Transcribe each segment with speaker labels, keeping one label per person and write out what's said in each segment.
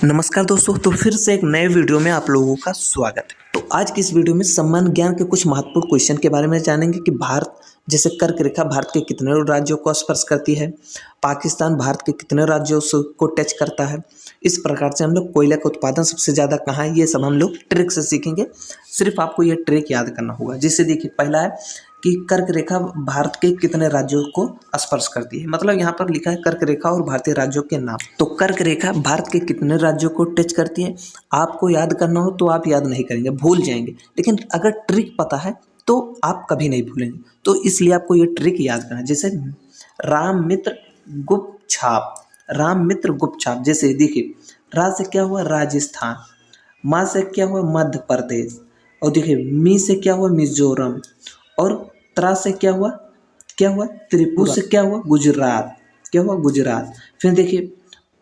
Speaker 1: नमस्कार दोस्तों, तो फिर से एक नए वीडियो में आप लोगों का स्वागत है। तो आज की इस वीडियो में सामान्य ज्ञान के कुछ महत्वपूर्ण क्वेश्चन के बारे में जानेंगे कि भारत जैसे कर्क रेखा भारत के कितने राज्यों को स्पर्श करती है, पाकिस्तान भारत के कितने राज्यों को टच करता है। इस प्रकार से हम लोग कोयला का उत्पादन सबसे ज़्यादा कहाँ है, ये सब हम लोग ट्रिक से सीखेंगे। सिर्फ आपको ये ट्रिक याद करना होगा। जिससे देखिए, पहला है कि कर्क रेखा भारत के कितने राज्यों को स्पर्श करती है। मतलब यहाँ पर लिखा है कर्क रेखा और भारतीय राज्यों के नाम। तो कर्क रेखा भारत के कितने राज्यों को टच करती है, आपको याद करना हो तो आप याद नहीं करेंगे, भूल जाएंगे। लेकिन अगर ट्रिक पता है तो आप कभी नहीं भूलेंगे। तो इसलिए आपको ये ट्रिक याद करना है। जैसे राम मित्र गुप्त छाप, राम मित्र गुप्त छाप। जैसे देखिए, रा से क्या हुआ राजस्थान, माँ से क्या हुआ मध्य प्रदेश, और देखिए मी से क्या हुआ मिजोरम, और त्रा से क्या हुआ त्रिपुरा, से क्या हुआ गुजरात, क्या हुआ गुजरात। फिर देखिए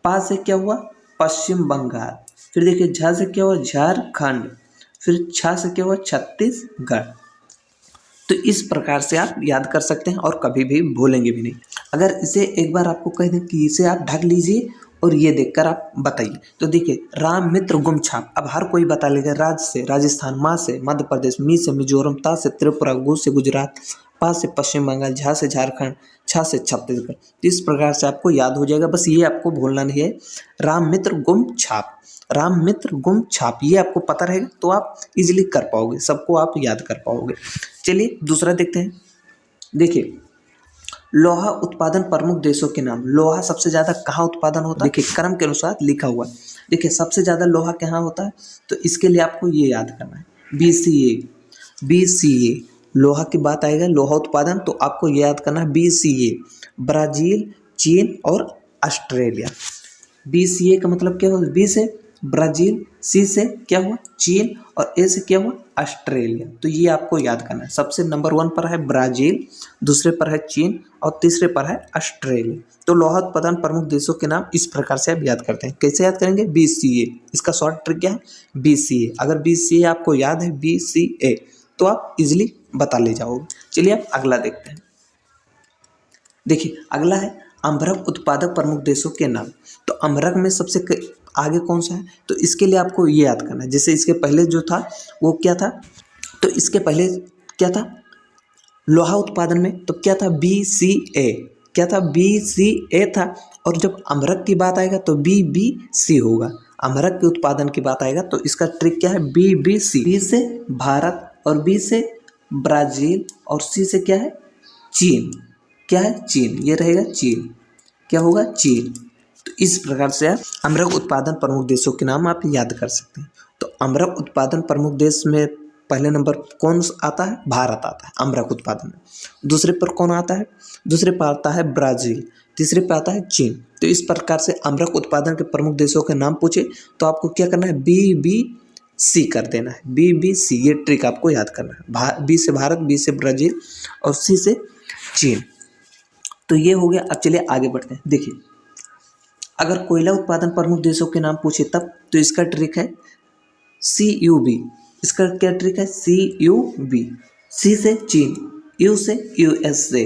Speaker 1: पा से क्या हुआ पश्चिम बंगाल, फिर देखिए झा से क्या हुआ झारखंड, फिर छा से क्या हुआ छत्तीसगढ़। तो इस प्रकार से आप याद कर सकते हैं और कभी भी भूलेंगे भी नहीं। अगर इसे एक बार आपको कह दें कि इसे आप ढक लीजिए और ये देखकर आप बताइए, तो देखिए राम मित्र गुप्त छाप। अब हर कोई बता लेगा। राज से राजस्थान, माँ से मध्य प्रदेश, मी से मिजोरम, ता से त्रिपुरा, गु से गुजरात, पा से पश्चिम बंगाल, झा से झारखंड, छा से छत्तीसगढ़। तो इस प्रकार से आपको याद हो जाएगा। बस ये आपको भूलना नहीं है, राम मित्र गुप्त छाप, राम मित्र गुप्त छाप, ये आपको पता रहेगा तो आप इजीली कर पाओगे, सबको आप याद कर पाओगे। चलिए दूसरा देखते हैं। देखिए लोहा उत्पादन प्रमुख देशों के नाम। लोहा सबसे ज्यादा कहाँ उत्पादन होता है, देखिए क्रम के अनुसार लिखा हुआ है। देखिए सबसे ज्यादा लोहा कहाँ होता है, तो इसके लिए आपको ये याद करना है BCA लोहा की बात आएगा, लोहा उत्पादन, तो आपको ये याद करना है BCA, ब्राजील, चीन और ऑस्ट्रेलिया। BCA का मतलब क्या हुआ, बी से ब्राजील, सी से क्या हुआ चीन, और ए से क्या हुआ ऑस्ट्रेलिया। तो ये आपको याद करना है। सबसे नंबर 1 पर है ब्राजील, दूसरे पर है चीन और तीसरे पर है ऑस्ट्रेलिया। तो लोहा उत्पादन प्रमुख देशों के नाम इस प्रकार से आप याद करते हैं। कैसे याद करेंगे, BCA, इसका शॉर्ट ट्रिक क्या है BCA। अगर BCA आपको याद है BCA तो आप इजिली बता ले जाओगे। चलिए आप अगला देखते हैं। देखिए अगला है अम्रक उत्पादक प्रमुख देशों के नाम। तो अम्रक में सबसे आगे कौन सा है, तो इसके लिए आपको ये याद करना है। जैसे इसके पहले जो था वो क्या था, तो इसके पहले क्या था लोहा उत्पादन में, तो क्या था BCA, क्या था BCA था। और जब अम्रक की बात आएगा तो BBC होगा। अम्रक के उत्पादन की बात आएगा तो इसका ट्रिक क्या है BBC। B से भारत, और B से ब्राजील, और C से क्या है चीन, क्या है चीन, ये रहेगा चीन, क्या होगा चीन। तो इस प्रकार से आप अम्रक उत्पादन प्रमुख देशों के नाम आप याद कर सकते हैं। तो अम्रक उत्पादन प्रमुख देश में पहले नंबर कौन आता है, भारत आता है अम्रक उत्पादन में। दूसरे पर कौन आता है, दूसरे पर आता है ब्राजील, तीसरे पर आता है चीन। तो इस प्रकार से अम्रक उत्पादन के प्रमुख देशों के नाम पूछे तो आपको क्या करना है BBC कर देना है, BBC। ये ट्रिक आपको याद करना है। B से भारत, B से ब्राजील और C से चीन। तो ये हो गया। अब चलिए आगे बढ़ते हैं। देखिए अगर कोयला उत्पादन प्रमुख देशों के नाम पूछे तब, तो इसका ट्रिक है CUB। इसका क्या ट्रिक है CUB। C से चीन, U से USA,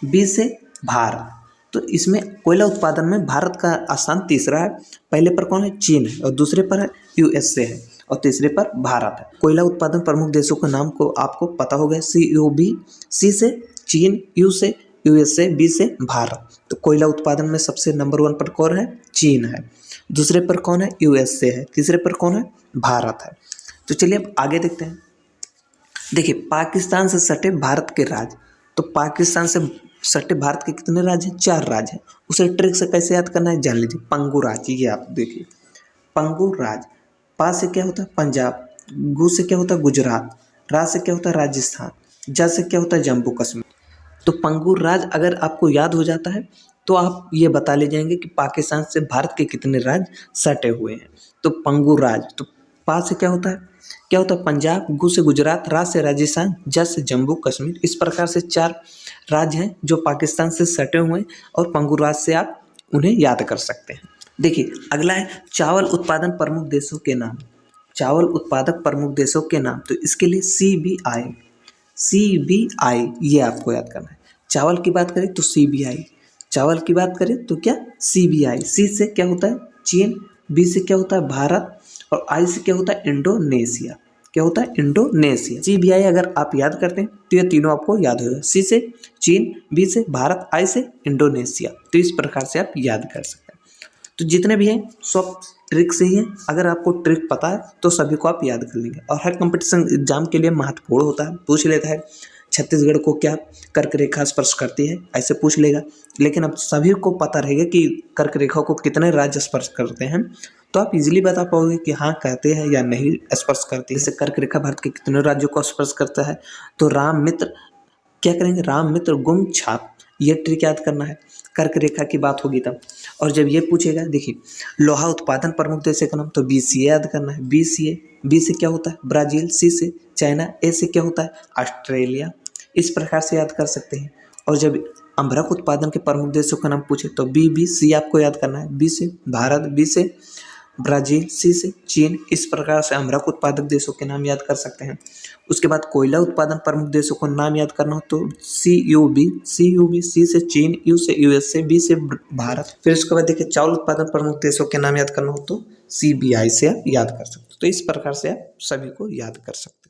Speaker 1: B से भारत। तो इसमें कोयला उत्पादन में भारत का स्थान तीसरा है। पहले पर कौन है चीन है, और दूसरे पर है USA है, और तीसरे पर भारत है। कोयला उत्पादन प्रमुख देशों के नाम को आपको पता हो गया CUB। C से चीन, U से USA, B से भारत। तो कोयला उत्पादन में सबसे नंबर 1 पर कौन है, चीन है, दूसरे पर कौन है USA है, तीसरे पर कौन है भारत है। तो चलिए अब आगे देखते हैं। देखिए पाकिस्तान से सटे भारत के राज्य। तो पाकिस्तान से सटे भारत के कितने राज्य हैं, 4 राज्य हैं। उसे ट्रिक से कैसे याद करना है जान लीजिए। पंगु राज्य, ये आप देखिए पंगु राज्य। पा से क्या होता है पंजाब, गु से क्या होता है गुजरात, रा से क्या होता है राजस्थान, जा से क्या होता है जम्मू कश्मीर। तो पंगु राज्य अगर आपको याद हो जाता है तो आप ये बता ले जाएंगे कि पाकिस्तान से भारत के कितने राज्य सटे हुए हैं। तो पंगु राज्य। तो पा से क्या होता है पंजाब, गु से गुजरात, रा से राजस्थान, जा से जम्मू कश्मीर। इस प्रकार से 4 राज्य हैं जो पाकिस्तान से सटे हुए हैं, और पंगु राज्य से आप उन्हें याद कर सकते हैं। देखिए अगला है चावल उत्पादन प्रमुख देशों के नाम। चावल उत्पादक प्रमुख देशों के नाम, तो इसके लिए CBI ये आपको याद करना है। चावल की बात करें तो CBI, चावल की बात करें तो क्या CBI। सी से क्या होता है चीन, बी से क्या होता है भारत, और आई से क्या होता है इंडोनेशिया। क्या होता है इंडोनेशिया। सी बी आई अगर आप याद करते हैं तो ये तीनों आपको याद होगा, सी से चीन, बी से भारत, आई से इंडोनेशिया। तो इस प्रकार से आप याद कर सकते हैं। तो जितने भी हैं सब ट्रिक से ही है, अगर आपको ट्रिक पता है तो सभी को आप याद कर लेंगे। और हर कंपटीशन एग्जाम के लिए महत्वपूर्ण होता है, पूछ लेता है छत्तीसगढ़ को क्या कर्क रेखा स्पर्श करती है, ऐसे पूछ लेगा। लेकिन अब सभी को पता रहेगा कि कर्क रेखा को कितने राज्य स्पर्श करते हैं, तो आप इजीली बता पाओगे कि हाँ कहते हैं या नहीं स्पर्श करती है। जैसे कर्क रेखा भारत के कितने राज्यों को स्पर्श करता है, तो राम मित्र क्या करेंगे, राम मित्र गुम छाप, ये ट्रिक याद करना है। कर्क रेखा की बात होगी तब। और जब ये पूछेगा, देखिए लोहा उत्पादन प्रमुख देशों का नाम, तो बी सी ए याद करना है। बी सी ए, बी से क्या होता है ब्राजील, सी से चाइना, ए से क्या होता है ऑस्ट्रेलिया। इस प्रकार से याद कर सकते हैं। और जब अम्भरक उत्पादन के प्रमुख देशों का नाम पूछे तो बी बी सी आपको याद करना है। बी से भारत, बी से ब्राजील, सी से चीन। इस प्रकार से अम्भरक उत्पादक देशों के नाम याद कर सकते हैं। उसके बाद कोयला उत्पादन प्रमुख देशों को नाम याद करना हो तो सी यू बी, सी से चीन, यू से यूएसए, बी से भारत। फिर उसके बाद देखिए चावल उत्पादन प्रमुख देशों के नाम याद करना हो तो CBI से आप याद कर सकते हो। तो इस प्रकार से आप सभी को याद कर सकते हो।